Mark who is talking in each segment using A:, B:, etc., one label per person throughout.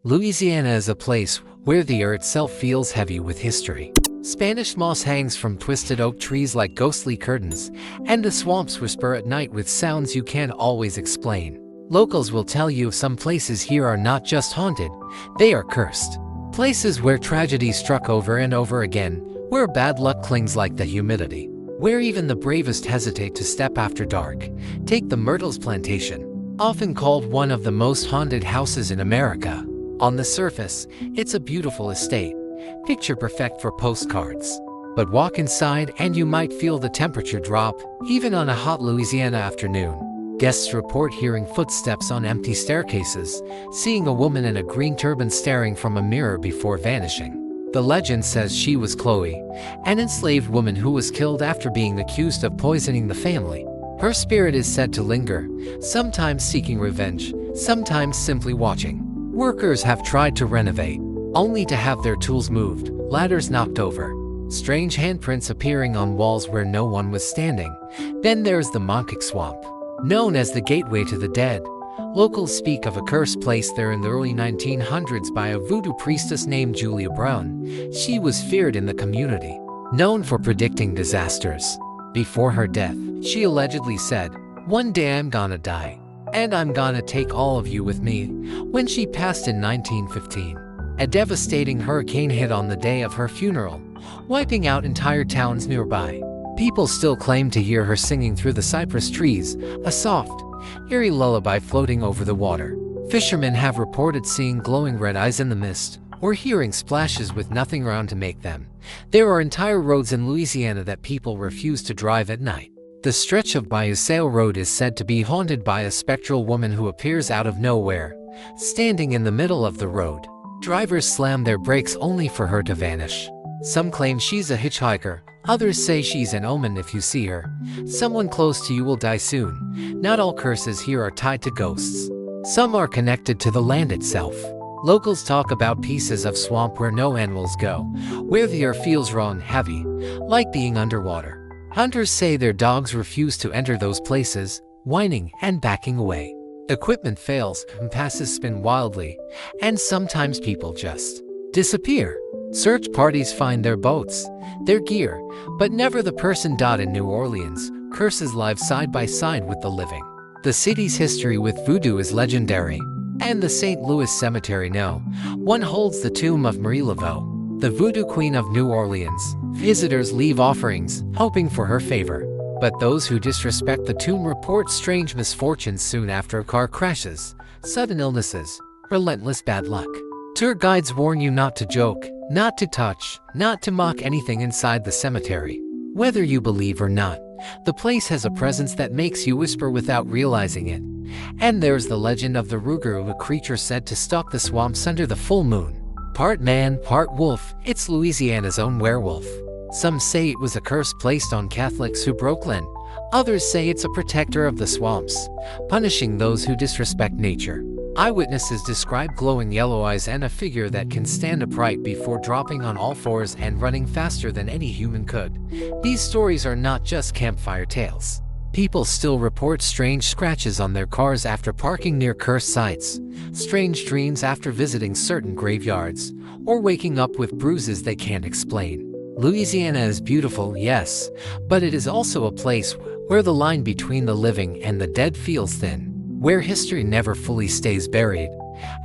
A: Louisiana is a place where the air itself feels heavy with history. Spanish moss hangs from twisted oak trees like ghostly curtains, and the swamps whisper at night with sounds you can't always explain. Locals will tell you some places here are not just haunted, they are cursed. Places where tragedy struck over and over again, where bad luck clings like the humidity, where even the bravest hesitate to step after dark. Take the Myrtles Plantation, often called one of the most haunted houses in America. On the surface, it's a beautiful estate, picture perfect for postcards. But walk inside and you might feel the temperature drop, even on a hot Louisiana afternoon. Guests report hearing footsteps on empty staircases, seeing a woman in a green turban staring from a mirror before vanishing. The legend says she was Chloe, an enslaved woman who was killed after being accused of poisoning the family. Her spirit is said to linger, sometimes seeking revenge, sometimes simply watching. Workers have tried to renovate, only to have their tools moved, ladders knocked over, strange handprints appearing on walls where no one was standing. Then there's the Monkey Swamp, known as the gateway to the dead. Locals speak of a cursed place there in the early 1900s by a voodoo priestess named Julia Brown. She was feared in the community, known for predicting disasters. Before her death, she allegedly said, "One day I'm gonna die, and I'm gonna take all of you with me." When she passed in 1915, a devastating hurricane hit on the day of her funeral, wiping out entire towns nearby. People still claim to hear her singing through the cypress trees, a soft, eerie lullaby floating over the water. Fishermen have reported seeing glowing red eyes in the mist, or hearing splashes with nothing around to make them. There are entire roads in Louisiana that people refuse to drive at night. The stretch of Bayou Sale Road is said to be haunted by a spectral woman who appears out of nowhere, standing in the middle of the road. Drivers slam their brakes only for her to vanish. Some claim she's a hitchhiker, others say she's an omen. If you see her, someone close to you will die soon. Not all curses here are tied to ghosts. Some are connected to the land itself. Locals talk about pieces of swamp where no animals go, where the air feels raw and heavy, like being underwater. Hunters say their dogs refuse to enter those places, whining and backing away. Equipment fails, compasses spin wildly, and sometimes people just disappear. Search parties find their boats, their gear, but never the person. In New Orleans, curses live side by side with the living. The city's history with voodoo is legendary, and the St. Louis Cemetery one holds the tomb of Marie Laveau, the voodoo queen of New Orleans. Visitors leave offerings, hoping for her favor. But those who disrespect the tomb report strange misfortunes soon after car crashes, sudden illnesses, relentless bad luck. Tour guides warn you not to joke, not to touch, not to mock anything inside the cemetery. Whether you believe or not, the place has a presence that makes you whisper without realizing it. And there's the legend of the Rougarou, a creature said to stalk the swamps under the full moon. Part man, part wolf, it's Louisiana's own werewolf. Some say it was a curse placed on Catholics who broke Lent. Others say it's a protector of the swamps, punishing those who disrespect nature. Eyewitnesses describe glowing yellow eyes and a figure that can stand upright before dropping on all fours and running faster than any human could. These stories are not just campfire tales. People still report strange scratches on their cars after parking near cursed sites, strange dreams after visiting certain graveyards, or waking up with bruises they can't explain. Louisiana is beautiful, yes, but it is also a place where the line between the living and the dead feels thin, where history never fully stays buried.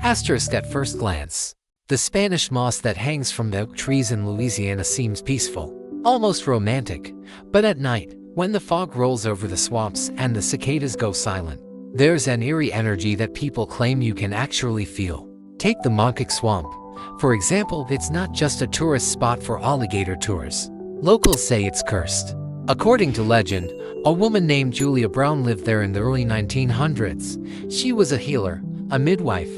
A: Asterisk at first glance. The Spanish moss that hangs from the oak trees in Louisiana seems peaceful, almost romantic, but at night, when the fog rolls over the swamps and the cicadas go silent, there's an eerie energy that people claim you can actually feel. Take the Monkey Swamp. For example, it's not just a tourist spot for alligator tours. Locals say it's cursed. According to legend, a woman named Julia Brown lived there in the early 1900s. She was a healer, a midwife,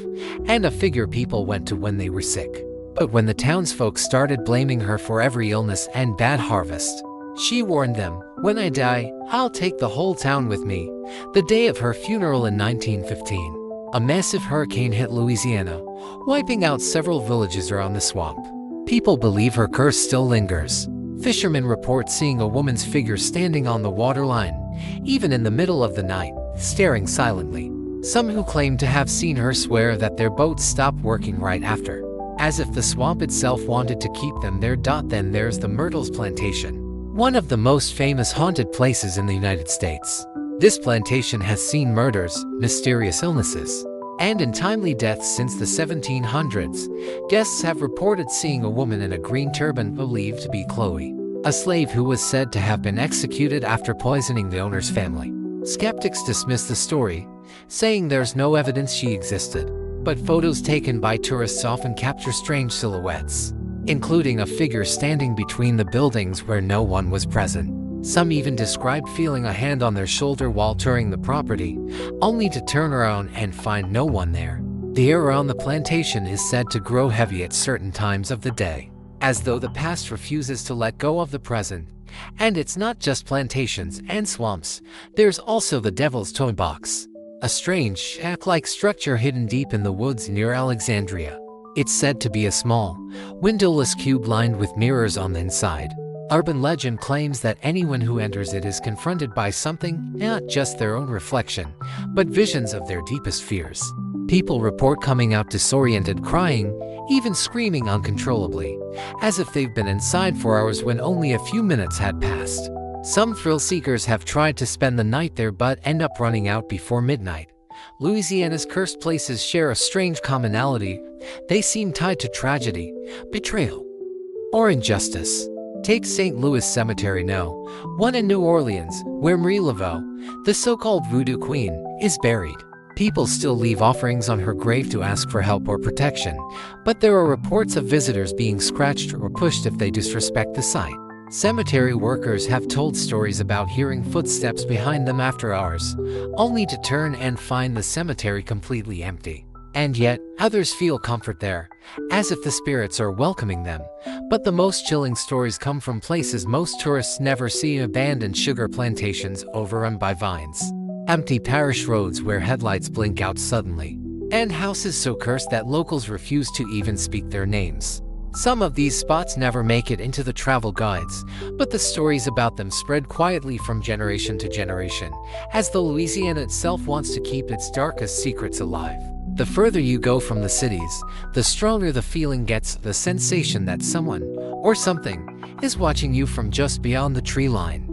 A: and a figure people went to when they were sick. But when the townsfolk started blaming her for every illness and bad harvest, she warned them, "When I die, I'll take the whole town with me." The day of her funeral in 1915, a massive hurricane hit Louisiana, wiping out several villages around the swamp. People believe her curse still lingers. Fishermen report seeing a woman's figure standing on the waterline, even in the middle of the night, staring silently. Some who claim to have seen her swear that their boats stopped working right after, as if the swamp itself wanted to keep them there. Then there's the Myrtles Plantation, one of the most famous haunted places in the United States. This plantation has seen murders, mysterious illnesses, and untimely deaths since the 1700s. Guests have reported seeing a woman in a green turban believed to be Chloe, a slave who was said to have been executed after poisoning the owner's family. Skeptics dismiss the story, saying there's no evidence she existed, but photos taken by tourists often capture strange silhouettes, including a figure standing between the buildings where no one was present. Some even described feeling a hand on their shoulder while touring the property, only to turn around and find no one there. The air around the plantation is said to grow heavy at certain times of the day, as though the past refuses to let go of the present. And it's not just plantations and swamps, there's also the Devil's Toy Box, a strange shack-like structure hidden deep in the woods near Alexandria. It's said to be a small, windowless cube lined with mirrors on the inside. Urban legend claims that anyone who enters it is confronted by something, not just their own reflection, but visions of their deepest fears. People report coming out disoriented, crying, even screaming uncontrollably, as if they've been inside for hours when only a few minutes had passed. Some thrill seekers have tried to spend the night there but end up running out before midnight. Louisiana's cursed places share a strange commonality. They seem tied to tragedy, betrayal, or injustice. Take St. Louis Cemetery No. 1 in New Orleans, where Marie Laveau, the so-called voodoo queen, is buried. People still leave offerings on her grave to ask for help or protection, but there are reports of visitors being scratched or pushed if they disrespect the site. Cemetery workers have told stories about hearing footsteps behind them after hours, only to turn and find the cemetery completely empty. And yet, others feel comfort there, as if the spirits are welcoming them. But the most chilling stories come from places most tourists never see: abandoned sugar plantations overrun by vines, empty parish roads where headlights blink out suddenly, and houses so cursed that locals refuse to even speak their names. Some of these spots never make it into the travel guides, but the stories about them spread quietly from generation to generation, as though Louisiana itself wants to keep its darkest secrets alive. The further you go from the cities, the stronger the feeling gets, the sensation that someone, or something, is watching you from just beyond the tree line.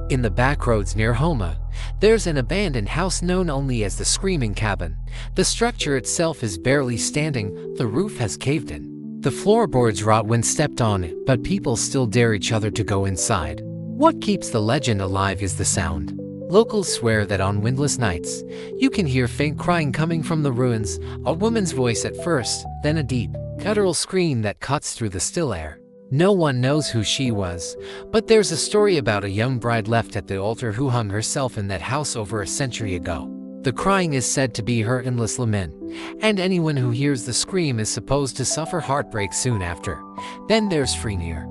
A: In the back roads near Houma, there's an abandoned house known only as the Screaming Cabin. The structure itself is barely standing, the roof has caved in. The floorboards rot when stepped on, but people still dare each other to go inside. What keeps the legend alive is the sound. Locals swear that on windless nights, you can hear faint crying coming from the ruins, a woman's voice at first, then a deep, guttural scream that cuts through the still air. No one knows who she was, but there's a story about a young bride left at the altar who hung herself in that house over a century ago. The crying is said to be her endless lament, and anyone who hears the scream is supposed to suffer heartbreak soon after. Then there's Frenier,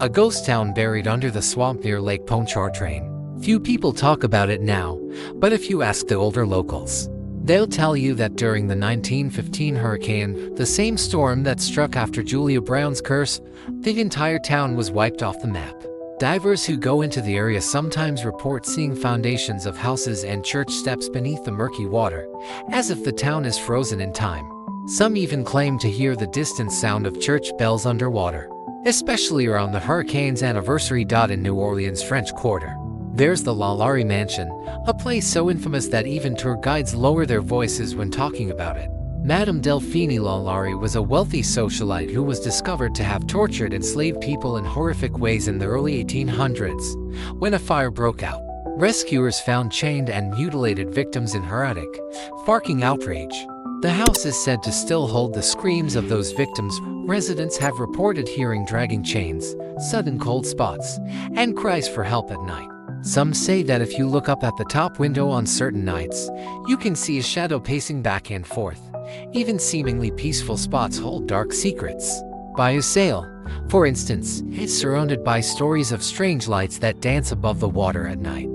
A: a ghost town buried under the swamp near Lake Pontchartrain. Few people talk about it now, but if you ask the older locals, they'll tell you that during the 1915 hurricane, the same storm that struck after Julia Brown's curse, the entire town was wiped off the map. Divers who go into the area sometimes report seeing foundations of houses and church steps beneath the murky water, as if the town is frozen in time. Some even claim to hear the distant sound of church bells underwater, especially around the hurricane's anniversary. In New Orleans' French Quarter, there's the Lalaurie Mansion, a place so infamous that even tour guides lower their voices when talking about it. Madame Delphine Lalaurie was a wealthy socialite who was discovered to have tortured enslaved people in horrific ways in the early 1800s. When a fire broke out, rescuers found chained and mutilated victims in her attic, sparking outrage. The house is said to still hold the screams of those victims. Residents have reported hearing dragging chains, sudden cold spots, and cries for help at night. Some say that if you look up at the top window on certain nights, you can see a shadow pacing back and forth. Even seemingly peaceful spots hold dark secrets. Bayou Sale, for instance, is surrounded by stories of strange lights that dance above the water at night.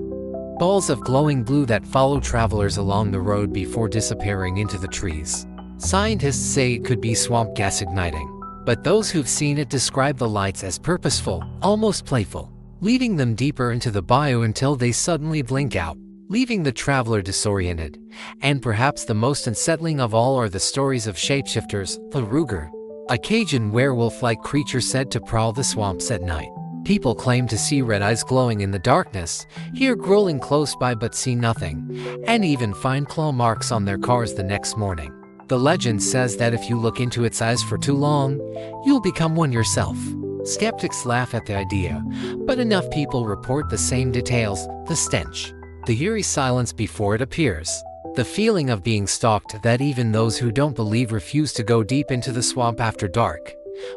A: Balls of glowing blue that follow travelers along the road before disappearing into the trees. Scientists say it could be swamp gas igniting, but those who've seen it describe the lights as purposeful, almost playful, leading them deeper into the bayou until they suddenly blink out. leaving the traveler disoriented. And perhaps the most unsettling of all are the stories of shapeshifters, the Ruger, a Cajun werewolf-like creature said to prowl the swamps at night. People claim to see red eyes glowing in the darkness, hear growling close by but see nothing, and even find claw marks on their cars the next morning. The legend says that if you look into its eyes for too long, you'll become one yourself. Skeptics laugh at the idea, but enough people report the same details: the stench, the eerie silence before it appears, the feeling of being stalked that even those who don't believe refuse to go deep into the swamp after dark.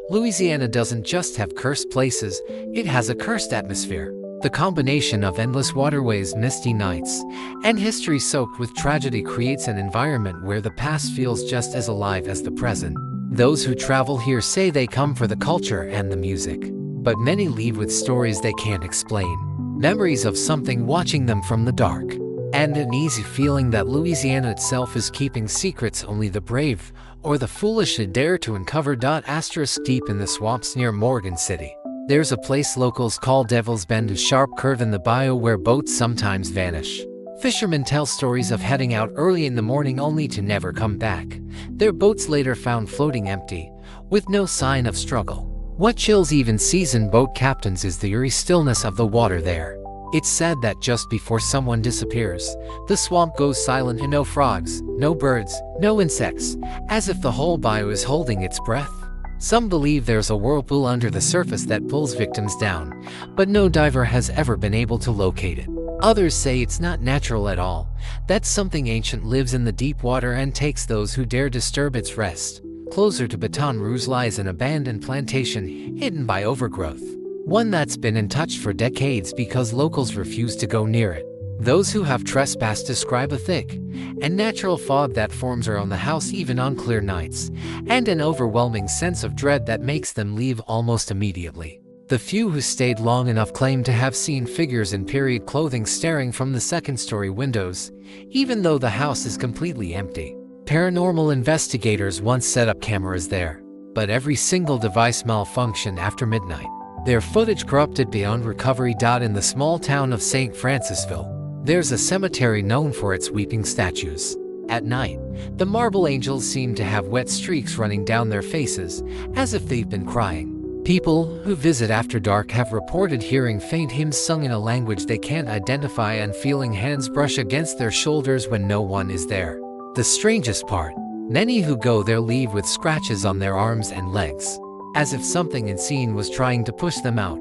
A: Louisiana doesn't just have cursed places, it has a cursed atmosphere. The combination of endless waterways, misty nights, and history soaked with tragedy creates an environment where the past feels just as alive as the present. Those who travel here say they come for the culture and the music, but many leave with stories they can't explain, memories of something watching them from the dark, and an easy feeling that Louisiana itself is keeping secrets only the brave or the foolish dare to uncover. Deep in the swamps near Morgan City, there's a place locals call Devil's Bend, a sharp curve in the bayou where boats sometimes vanish. Fishermen tell stories of heading out early in the morning only to never come back, their boats later found floating empty, with no sign of struggle. What chills even seasoned boat captains is the eerie stillness of the water there. It's said that just before someone disappears, the swamp goes silent, and no frogs, no birds, no insects, as if the whole bayou is holding its breath. Some believe there's a whirlpool under the surface that pulls victims down, but no diver has ever been able to locate it. Others say it's not natural at all, that something ancient lives in the deep water and takes those who dare disturb its rest. Closer to Baton Rouge lies an abandoned plantation hidden by overgrowth, one that's been untouched for decades because locals refuse to go near it. Those who have trespassed describe a thick and natural fog that forms around the house even on clear nights, and an overwhelming sense of dread that makes them leave almost immediately. The few who stayed long enough claim to have seen figures in period clothing staring from the second-story windows, even though the house is completely empty. Paranormal investigators once set up cameras there, but every single device malfunctioned after midnight, their footage corrupted beyond recovery. In the small town of St. Francisville, there's a cemetery known for its weeping statues. At night, the marble angels seem to have wet streaks running down their faces, as if they've been crying. People who visit after dark have reported hearing faint hymns sung in a language they can't identify and feeling hands brush against their shoulders when no one is there. The strangest part, many who go there leave with scratches on their arms and legs, as if something unseen was trying to push them out.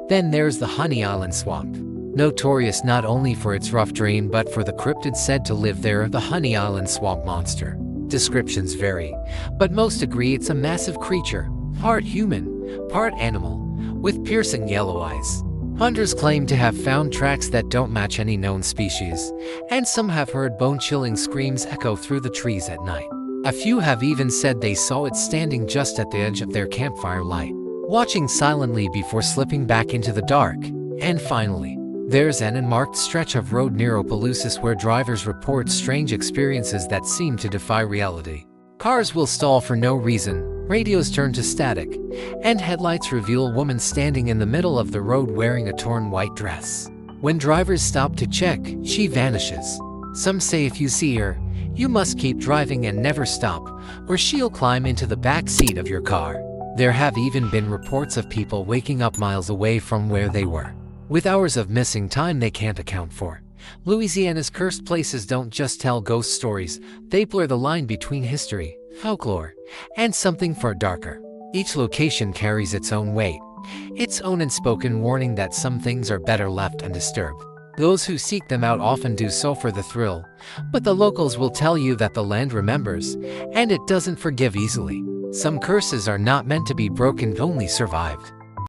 A: Then there's the Honey Island Swamp, notorious not only for its rough drain but for the cryptid said to live there, the Honey Island Swamp Monster. Descriptions vary, but most agree it's a massive creature, part human, part animal, with piercing yellow eyes. Hunters claim to have found tracks that don't match any known species, and some have heard bone-chilling screams echo through the trees at night. A few have even said they saw it standing just at the edge of their campfire light, watching silently before slipping back into the dark. And finally, there's an unmarked stretch of road near Opelousas where drivers report strange experiences that seem to defy reality. Cars will stall for no reason, radios turn to static, and headlights reveal a woman standing in the middle of the road wearing a torn white dress. When drivers stop to check, she vanishes. Some say if you see her, you must keep driving and never stop, or she'll climb into the back seat of your car. There have even been reports of people waking up miles away from where they were, with hours of missing time they can't account for. Louisiana's cursed places don't just tell ghost stories, they blur the line between history, folklore, and something far darker. Each location carries its own weight, its own unspoken warning that some things are better left undisturbed. Those who seek them out often do so for the thrill, but the locals will tell you that the land remembers, and it doesn't forgive easily. Some curses are not meant to be broken, only survived.